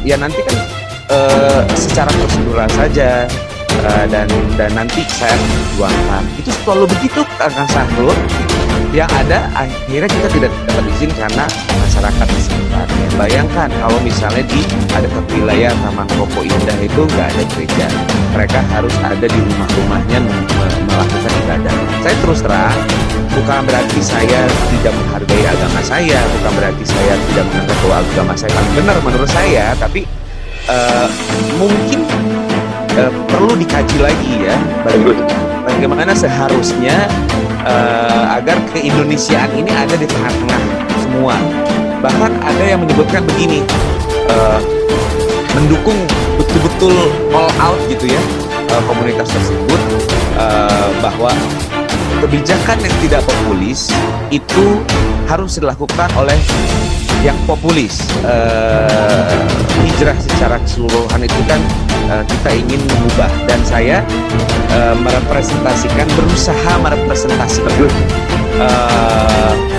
ya nanti kan secara prosedural saja, dan nanti saya perjuangkan. Itu selalu begitu Kang Sahrul. Yang ada akhirnya kita tidak dapat izin karena masyarakat di sekitarnya. Bayangkan kalau misalnya ada wilayah Taman Koko Indah itu nggak ada gereja, mereka harus ada di rumah-rumahnya melakukan ibadah. Saya terus terang, bukan berarti saya tidak menghargai agama saya, bukan berarti saya tidak menganggap bahwa agama saya paling benar menurut saya, tapi mungkin perlu dikaji lagi ya bagaimana seharusnya agar keindonesiaan ini ada di tengah-tengah semua. Bahkan ada yang menyebutkan begini, mendukung betul-betul all out gitu ya komunitas tersebut, bahwa kebijakan yang tidak populis itu harus dilakukan oleh yang populis. Hijrah secara keseluruhan itu kan kita ingin mengubah, dan saya berusaha merepresentasikan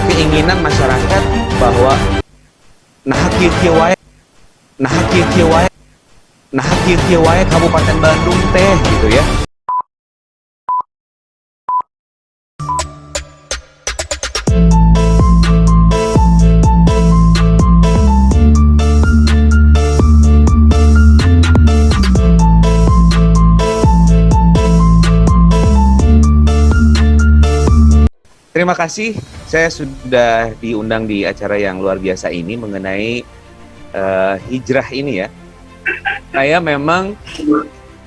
keinginan masyarakat bahwa nah kieu wae Kabupaten Bandung teh gitu ya. Terima kasih, saya sudah diundang di acara yang luar biasa ini mengenai hijrah ini ya. Saya memang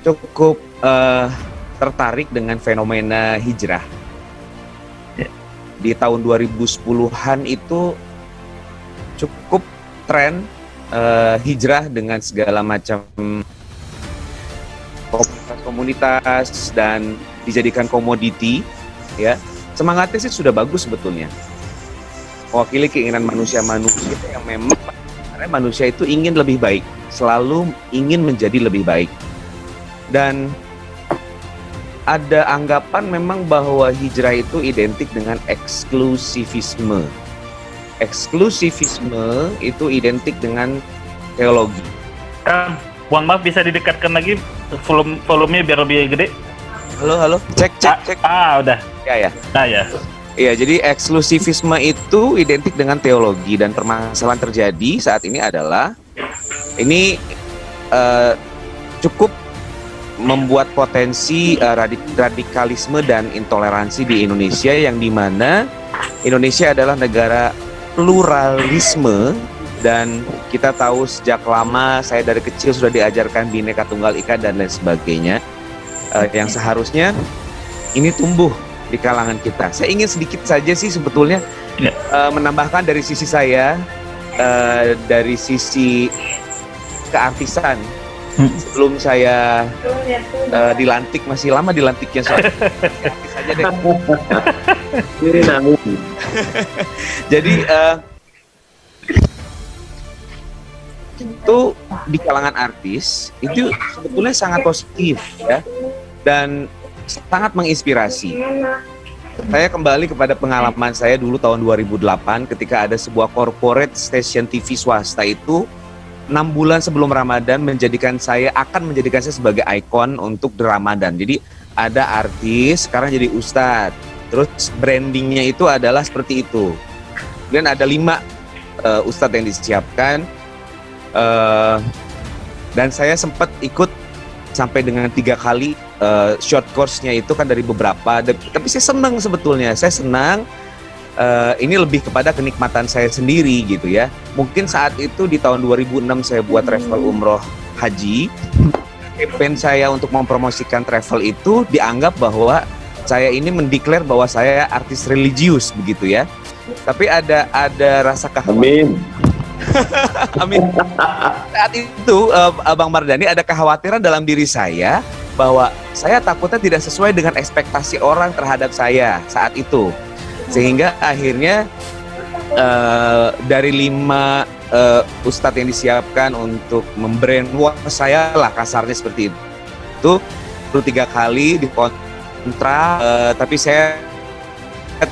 cukup tertarik dengan fenomena hijrah. Di tahun 2010-an itu cukup tren hijrah dengan segala macam komunitas dan dijadikan komoditi ya. Semangatnya sih sudah bagus sebetulnya, mewakili keinginan manusia yang memang karena manusia itu ingin lebih baik, selalu ingin menjadi lebih baik. Dan ada anggapan memang bahwa hijrah itu identik dengan eksklusivisme. Eksklusivisme itu identik dengan teologi. Mohon maaf, bisa didekatkan lagi volumenya biar lebih gede. Halo, cek. Udah. Ya. Nah ya. Iya, jadi eksklusivisme itu identik dengan teologi, dan permasalahan terjadi saat ini adalah ini cukup membuat potensi radikalisme dan intoleransi di Indonesia, yang dimana Indonesia adalah negara pluralisme, dan kita tahu sejak lama, saya dari kecil sudah diajarkan Bhinneka Tunggal Ika dan lain sebagainya, yang seharusnya ini tumbuh di kalangan kita. Saya ingin sedikit saja sih sebetulnya menambahkan dari sisi saya, dari sisi keartisan. Sebelum saya dilantik, masih lama dilantiknya soalnya. Artis aja deh. Jadi itu di kalangan artis itu sebetulnya sangat positif ya, dan sangat menginspirasi. Saya kembali kepada pengalaman saya dulu tahun 2008 ketika ada sebuah corporate station TV swasta itu 6 bulan sebelum Ramadan akan menjadikan saya sebagai ikon untuk The Ramadan. Jadi ada artis sekarang jadi ustadz, terus brandingnya itu adalah seperti itu. Kemudian ada 5 ustadz yang disiapkan, dan saya sempat ikut sampai dengan 3 kali short course-nya itu kan dari beberapa, tapi saya senang sebetulnya, ini lebih kepada kenikmatan saya sendiri gitu ya. Mungkin saat itu di tahun 2006 saya buat travel umroh haji, campaign saya untuk mempromosikan travel itu dianggap bahwa saya ini mendeklar bahwa saya artis religius begitu ya. Tapi ada rasa kekhawatiran. Amin. Saat itu Bang Mardhani, ada kekhawatiran dalam diri saya bahwa saya takutnya tidak sesuai dengan ekspektasi orang terhadap saya saat itu, sehingga akhirnya dari 5 ustadz yang disiapkan untuk membrainwash saya lah, kasarnya seperti itu perlu 3 kali dikontrak, tapi saya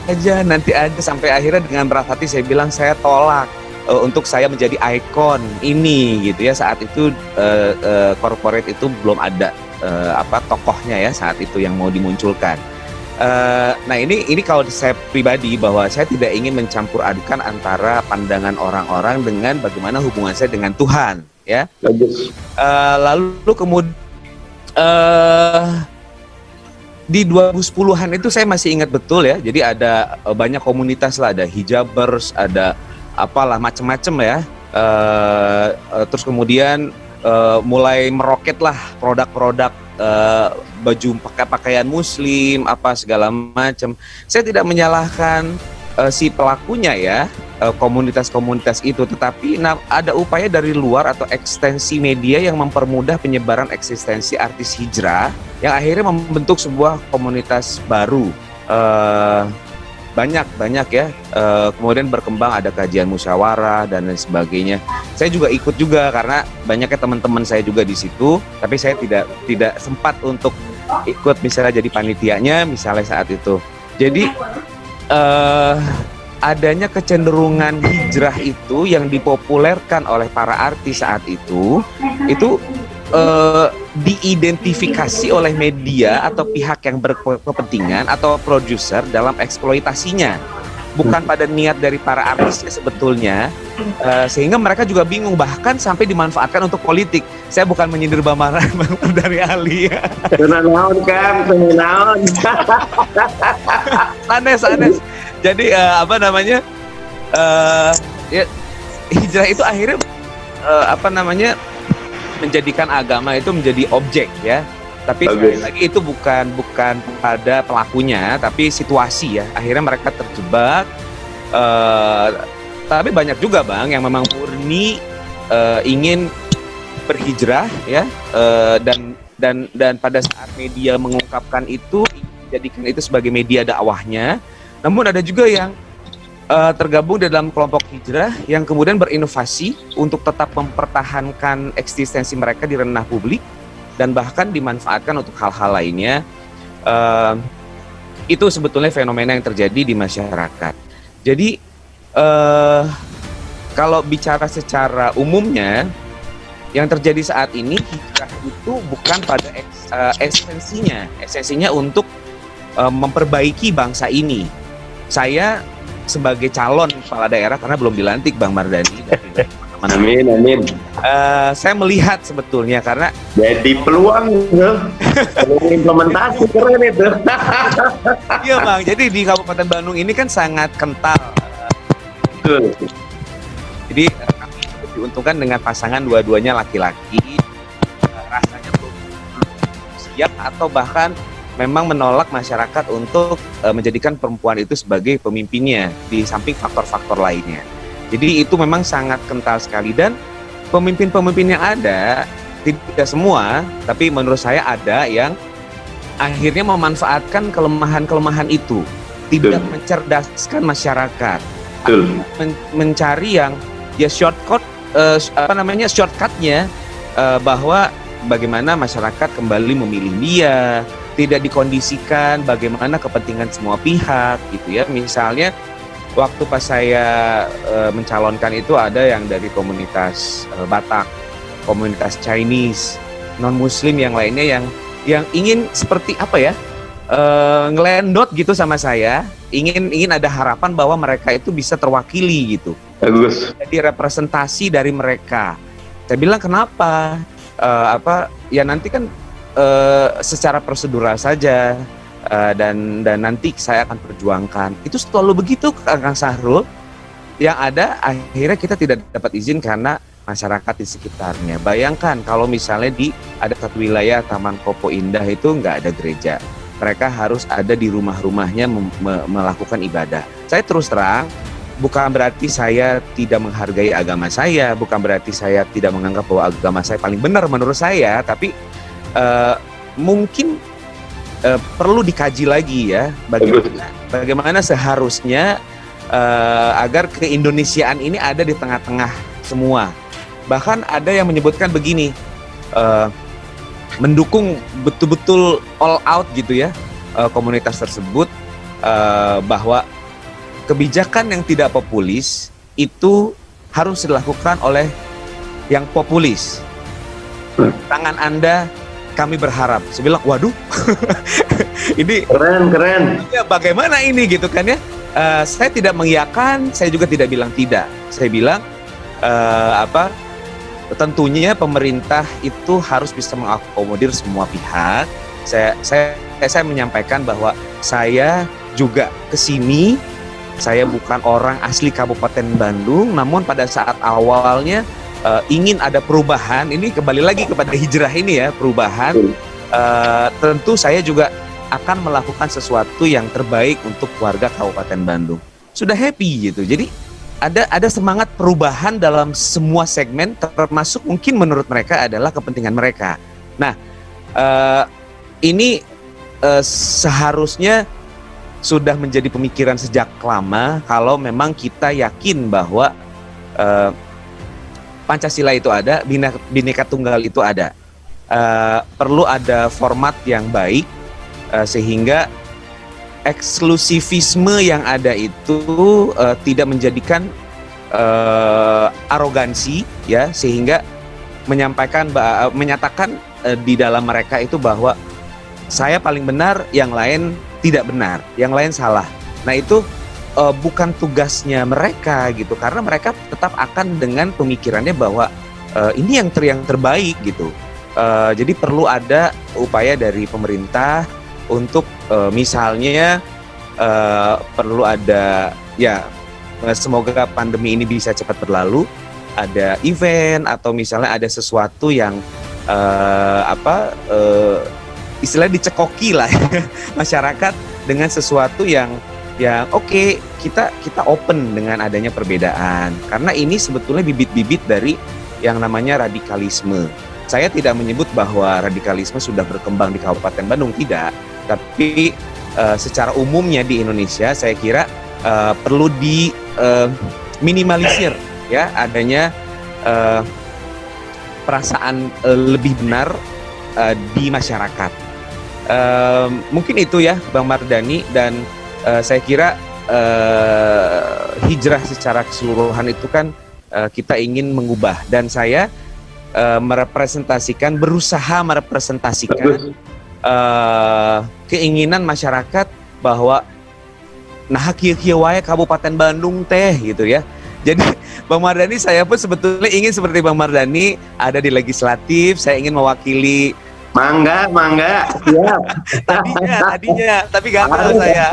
aja nanti aja, sampai akhirnya dengan berat hati saya bilang saya tolak. untuk saya menjadi ikon ini gitu ya. Saat itu corporate itu belum ada tokohnya ya saat itu yang mau dimunculkan. Nah ini kalau saya pribadi, bahwa saya tidak ingin mencampur adukan antara pandangan orang-orang dengan bagaimana hubungan saya dengan Tuhan ya. Lalu kemudian di 2010-an itu saya masih ingat betul ya. Jadi ada banyak komunitas lah, ada hijabers, ada apalah macem-macem ya. Terus kemudian mulai meroket lah produk-produk baju pakaian muslim apa segala macam. Saya tidak menyalahkan si pelakunya ya, komunitas-komunitas itu, tetapi ada upaya dari luar atau ekstensi media yang mempermudah penyebaran eksistensi artis hijrah yang akhirnya membentuk sebuah komunitas baru. Banyak ya, kemudian berkembang, ada kajian musyawarah dan lain sebagainya. Saya juga ikut juga karena banyaknya teman-teman saya juga di situ, tapi saya tidak sempat untuk ikut misalnya jadi panitianya misalnya saat itu. Jadi adanya kecenderungan hijrah itu yang dipopulerkan oleh para artis saat itu diidentifikasi oleh media atau pihak yang berkepentingan atau produser dalam eksploitasinya, bukan pada niat dari para artisnya sebetulnya, sehingga mereka juga bingung, bahkan sampai dimanfaatkan untuk politik. Saya bukan menyindir Bang dari Ali ya. Naon kan, naon. Sanes. Jadi ya, hijrah itu akhirnya menjadikan agama itu menjadi objek ya. Tapi sekali lagi itu bukan pada pelakunya, tapi situasi ya. Akhirnya mereka terjebak. Tapi banyak juga Bang yang memang murni ingin berhijrah ya, dan pada saat media mengungkapkan itu, jadikan itu sebagai media dakwahnya. Namun ada juga yang tergabung dalam kelompok hijrah yang kemudian berinovasi untuk tetap mempertahankan eksistensi mereka di ranah publik dan bahkan dimanfaatkan untuk hal-hal lainnya. Itu sebetulnya fenomena yang terjadi di masyarakat. Jadi kalau bicara secara umumnya, yang terjadi saat ini, hijrah itu bukan pada esensinya untuk memperbaiki bangsa ini. Saya sebagai calon kepala daerah, karena belum dilantik Bang Mardhani. Amin. Saya melihat sebetulnya karena jadi peluang tuh, implementasi keren itu. Iya Bang, jadi di Kabupaten Bandung ini kan sangat kental. Jadi kami diuntungkan dengan pasangan dua-duanya laki-laki. Rasanya belum siap atau bahkan memang menolak masyarakat untuk menjadikan perempuan itu sebagai pemimpinnya di samping faktor-faktor lainnya. Jadi itu memang sangat kental sekali, dan pemimpin-pemimpin yang ada, tidak semua, tapi menurut saya ada yang akhirnya memanfaatkan kelemahan-kelemahan itu, tidak mencerdaskan masyarakat, mencari yang ya shortcutnya, bahwa bagaimana masyarakat kembali memilih dia, tidak dikondisikan bagaimana kepentingan semua pihak gitu ya. Misalnya waktu pas saya mencalonkan itu ada yang dari komunitas Batak, komunitas Chinese, non Muslim yang lainnya yang ingin seperti ngelendot gitu sama saya, ingin ada harapan bahwa mereka itu bisa terwakili gitu. Bagus. Jadi representasi dari mereka. Saya bilang kenapa? Ya nanti kan secara prosedural saja, dan nanti saya akan perjuangkan. Itu selalu begitu Kang Sahrul. Yang ada akhirnya kita tidak dapat izin karena masyarakat di sekitarnya. Bayangkan kalau misalnya ada satu wilayah Taman Kopo Indah itu nggak ada gereja, mereka harus ada di rumah-rumahnya melakukan ibadah. Saya terus terang, bukan berarti saya tidak menghargai agama saya, bukan berarti saya tidak menganggap bahwa agama saya paling benar menurut saya, tapi mungkin perlu dikaji lagi ya bagaimana seharusnya agar keindonesiaan ini ada di tengah-tengah semua. Bahkan ada yang menyebutkan begini, mendukung betul-betul all out gitu ya komunitas tersebut, bahwa kebijakan yang tidak populis itu harus dilakukan oleh yang populis. Tangan Anda kami berharap. Saya bilang, waduh, ini Keren. ya, bagaimana ini gitu kan ya? Saya tidak mengiyakan, saya juga tidak bilang tidak. Saya bilang tentunya pemerintah itu harus bisa mengakomodir semua pihak. Saya menyampaikan bahwa saya juga kesini. Saya bukan orang asli Kabupaten Bandung, namun pada saat awalnya ingin ada perubahan. Ini kembali lagi kepada hijrah ini ya, perubahan. Tentu saya juga akan melakukan sesuatu yang terbaik untuk warga Kabupaten Bandung. Sudah happy gitu. Jadi ada semangat perubahan dalam semua segmen, termasuk mungkin menurut mereka adalah kepentingan mereka. Nah, ini seharusnya sudah menjadi pemikiran sejak lama kalau memang kita yakin bahwa Pancasila itu ada, Bhinneka Tunggal itu ada. Perlu ada format yang baik sehingga eksklusivisme yang ada itu tidak menjadikan arogansi ya, sehingga menyatakan di dalam mereka itu bahwa saya paling benar, yang lain tidak benar, yang lain salah. Nah itu bukan tugasnya mereka gitu, karena mereka tetap akan dengan pemikirannya bahwa ini yang terbaik gitu. Jadi perlu ada upaya dari pemerintah untuk misalnya perlu ada ya, semoga pandemi ini bisa cepat berlalu, ada event atau misalnya ada sesuatu yang istilahnya dicekoki lah masyarakat dengan sesuatu yang oke, kita open dengan adanya perbedaan, karena ini sebetulnya bibit-bibit dari yang namanya radikalisme. Saya tidak menyebut bahwa radikalisme sudah berkembang di Kabupaten Bandung, tidak, tapi secara umumnya di Indonesia saya kira perlu minimalisir ya adanya perasaan lebih benar di masyarakat. Mungkin itu ya Bang Mardhani, dan saya kira hijrah secara keseluruhan itu kan kita ingin mengubah, dan saya berusaha merepresentasikan keinginan masyarakat bahwa nah kieu wae Kabupaten Bandung teh gitu ya. Jadi Bang Mardhani, saya pun sebetulnya ingin seperti Bang Mardhani ada di legislatif, saya ingin mewakili. Mangga, siap. Tadinya, tapi gagal saya.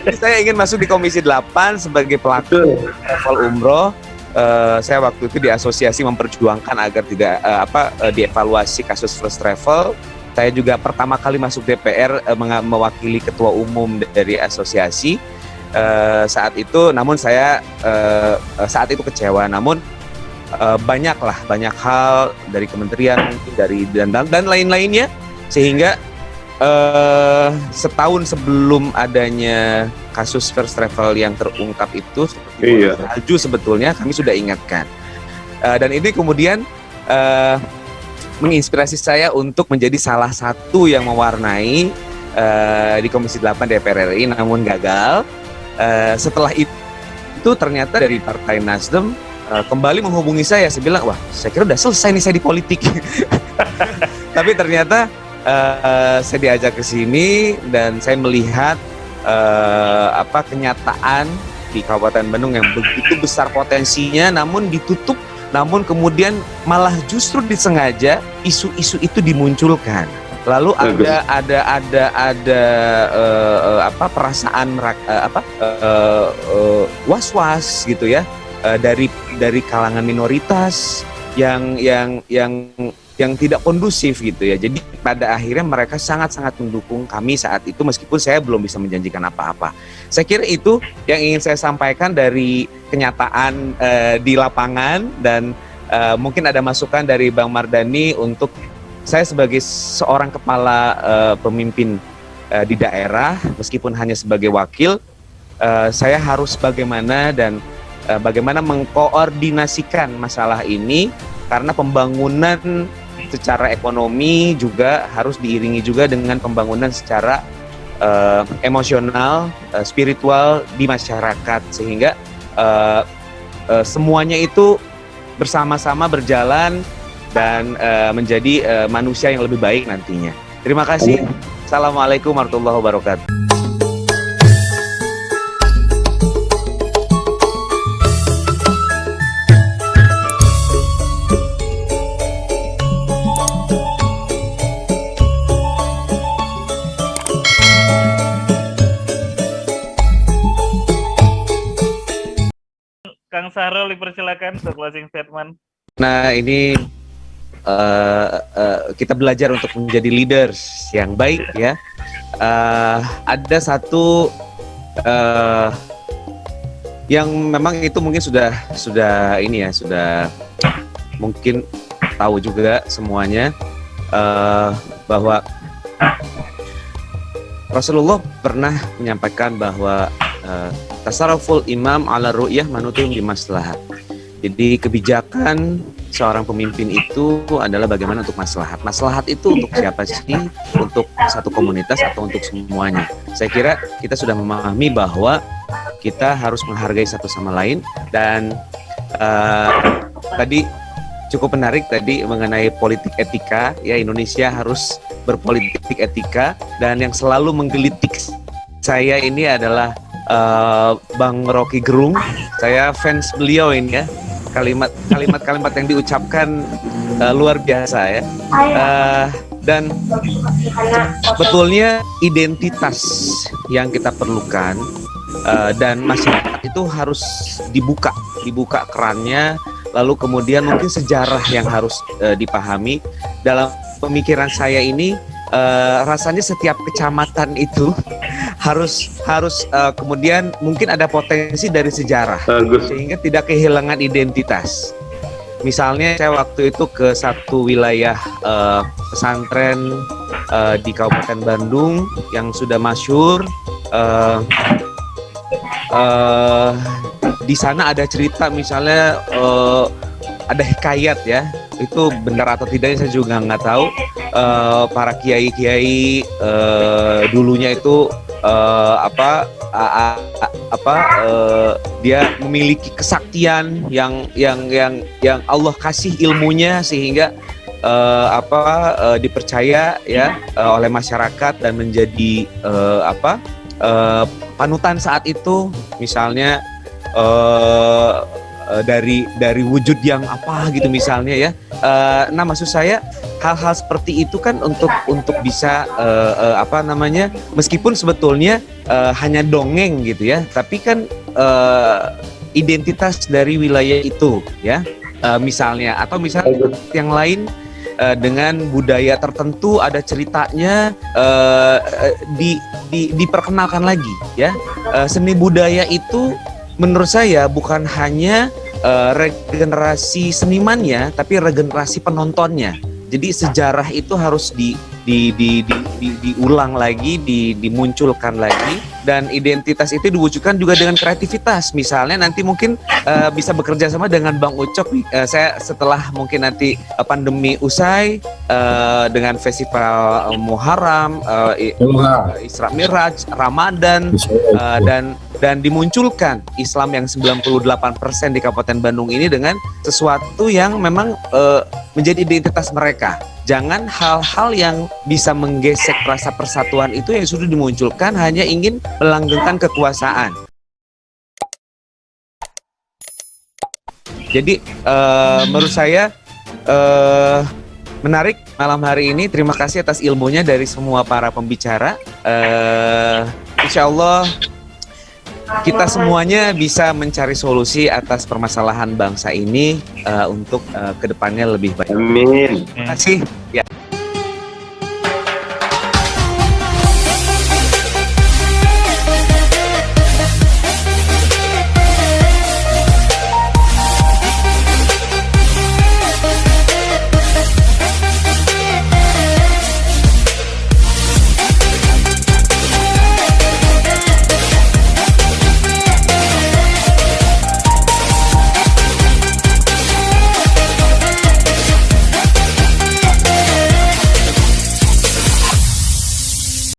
Jadi saya ingin masuk di Komisi 8 sebagai pelaku travel umroh. Saya waktu itu di asosiasi memperjuangkan agar tidak dievaluasi kasus first travel. Saya juga pertama kali masuk DPR mewakili ketua umum dari asosiasi saat itu. Namun saya saat itu kecewa. Namun banyak hal dari kementerian dan lain-lainnya, sehingga setahun sebelum adanya kasus first travel yang terungkap itu seperti salju, sebetulnya kami sudah ingatkan, dan ini kemudian menginspirasi saya untuk menjadi salah satu yang mewarnai di Komisi 8 DPR RI, namun gagal. Setelah itu ternyata dari Partai Nasdem kembali menghubungi saya bilang, wah saya kira udah selesai nih saya di politik. Tapi ternyata saya diajak ke sini dan saya melihat kenyataan di Kabupaten Bandung yang begitu besar potensinya, namun ditutup, namun kemudian malah justru disengaja isu-isu itu dimunculkan. Lalu ada perasaan was-was gitu ya, dari kalangan minoritas yang tidak kondusif gitu ya. Jadi pada akhirnya mereka sangat-sangat mendukung kami saat itu, meskipun saya belum bisa menjanjikan apa-apa. Saya kira itu yang ingin saya sampaikan dari kenyataan di lapangan, dan mungkin ada masukan dari Bang Mardhani untuk saya sebagai seorang kepala pemimpin di daerah, meskipun hanya sebagai wakil, saya harus bagaimana mengkoordinasikan masalah ini, karena pembangunan secara ekonomi juga harus diiringi juga dengan pembangunan secara emosional, spiritual di masyarakat, sehingga semuanya itu bersama-sama berjalan dan menjadi manusia yang lebih baik nantinya. Terima kasih. Assalamualaikum warahmatullahi wabarakatuh. Kang Sahrul dipersilakan untuk closing statement. Nah, ini kita belajar untuk menjadi leaders yang baik ya. Ada satu yang memang itu mungkin sudah ini ya, sudah mungkin tahu juga semuanya, bahwa Rasulullah pernah menyampaikan bahwa tasarruful imam ala ru'yah manutum di maslahat. Jadi kebijakan seorang pemimpin itu adalah bagaimana untuk maslahat. Maslahat itu untuk siapa sih? Untuk satu komunitas atau untuk semuanya? Saya kira kita sudah memahami bahwa kita harus menghargai satu sama lain. Dan tadi cukup menarik tadi mengenai politik etika. Ya, Indonesia harus berpolitik etika. Dan yang selalu menggelitik saya ini adalah Bang Rocky Gerung. Saya fans beliau ini ya. Kalimat-kalimat yang diucapkan luar biasa ya. Dan sebetulnya identitas yang kita perlukan dan masyarakat itu harus dibuka kerannya. Lalu kemudian mungkin sejarah yang harus dipahami. Dalam pemikiran saya ini rasanya setiap kecamatan itu harus kemudian mungkin ada potensi dari sejarah sehingga tidak kehilangan identitas. Misalnya saya waktu itu ke satu wilayah pesantren di Kabupaten Bandung yang sudah masyhur. Di sana ada cerita, misalnya ada hikayat ya, itu benar atau tidaknya saya juga nggak tahu. Para kiai-kiai dulunya itu dia memiliki kesaktian yang Allah kasih ilmunya sehingga dipercaya ya oleh masyarakat dan menjadi panutan saat itu, misalnya dari wujud yang apa gitu misalnya ya. Nah, maksud saya hal-hal seperti itu kan untuk bisa meskipun sebetulnya hanya dongeng gitu ya, tapi kan identitas dari wilayah itu ya, misalnya yang lain dengan budaya tertentu ada ceritanya, diperkenalkan lagi ya. Seni budaya itu menurut saya bukan hanya regenerasi senimannya, tapi regenerasi penontonnya. Jadi sejarah itu harus diulang lagi, dimunculkan lagi, dan identitas itu diwujudkan juga dengan kreativitas. Misalnya nanti mungkin bisa bekerja sama dengan Bang Ucok. Saya setelah mungkin nanti pandemi usai, dengan festival Muharram, Isra Miraj, Ramadan, dan dimunculkan Islam yang 98% di Kabupaten Bandung ini dengan sesuatu yang memang menjadi identitas mereka. Jangan hal-hal yang bisa menggesek rasa persatuan itu yang sudah dimunculkan hanya ingin melanggengkan kekuasaan. Jadi menurut saya menarik malam hari ini. Terima kasih atas ilmunya dari semua para pembicara. Insya Allah kita semuanya bisa mencari solusi atas permasalahan bangsa ini untuk kedepannya lebih baik. Amin. Terima kasih.